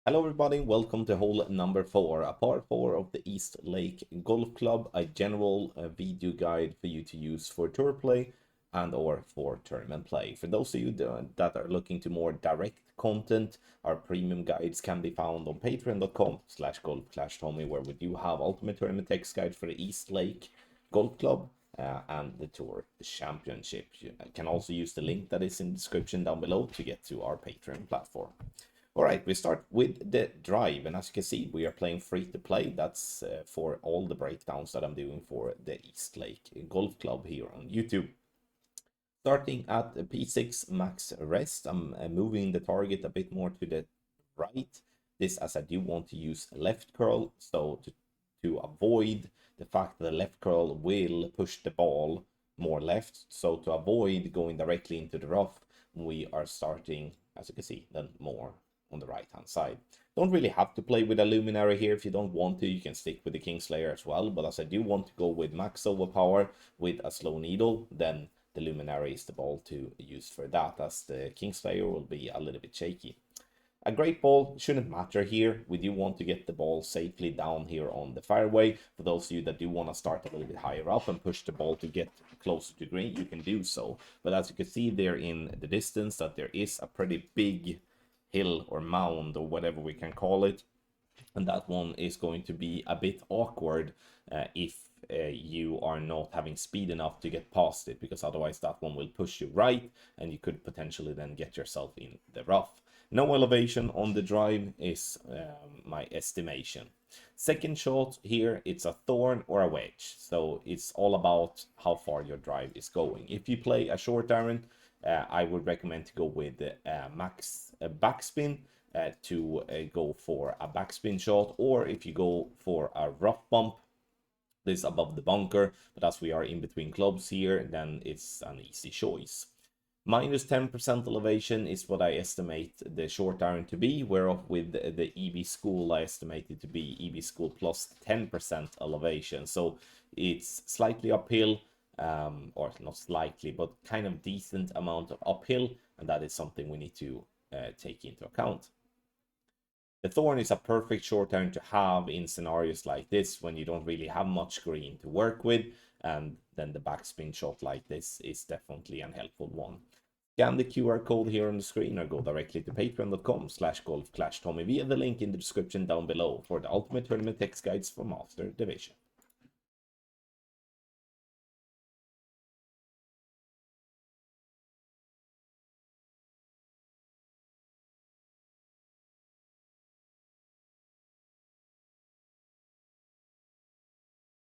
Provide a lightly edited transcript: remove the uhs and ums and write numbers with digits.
Hello everybody, welcome to hole number 4, a part 4 of the East Lake Golf Club, a general video guide for you to use for tour play and or for tournament play. For those of you that are looking to more direct content, our premium guides can be found on patreon.com/golf/tommy, where we do have ultimate tournament text guide for the East Lake Golf Club and the Tour Championship. You can also use the link that is in the description down below to get to our Patreon platform. All right, we start with the drive, and as you can see, we are playing free to play. That's for all the breakdowns that I'm doing for the East Lake Golf Club here on YouTube. Starting at P6 max rest, I'm moving the target a bit more to the right. This as I do want to use left curl, so to avoid the fact that the left curl will push the ball more left. So to avoid going directly into the rough, we are starting, as you can see, then more on the right hand side. Don't really have to play with a luminary here. If you don't want to, you can stick with the Kingslayer as well, but as I do want to go with max overpower with a slow needle, then the luminary is the ball to use for that, as the Kingslayer will be a little bit shaky. A great ball shouldn't matter here. We do want to get the ball safely down here on the fairway. For those of you that do want to start a little bit higher up and push the ball to get closer to green, you can do so. But as you can see there in the distance, that there is a pretty big hill or mound or whatever we can call it, and that one is going to be a bit awkward if you are not having speed enough to get past it, because otherwise that one will push you right and you could potentially then get yourself in the rough. No elevation on the drive is my estimation. Second shot here, it's a thorn or a wedge, so it's all about how far your drive is going. If you play a short iron, I would recommend to go with max backspin to go for a backspin shot, or if you go for a rough bump, this above the bunker, but as we are in between clubs here, then it's an easy choice. Minus 10% elevation is what I estimate the short iron to be, whereof with the EB School I estimate it to be EB School plus 10% elevation. So it's slightly uphill, or not slightly, but kind of decent amount of uphill, and that is something we need to take into account. The thorn is a perfect short iron to have in scenarios like this when you don't really have much green to work with, and then the backspin shot like this is definitely an helpful one. Scan the QR code here on the screen or go directly to patreon.com/golf/tommy via the link in the description down below for the ultimate tournament text guides for Master Division.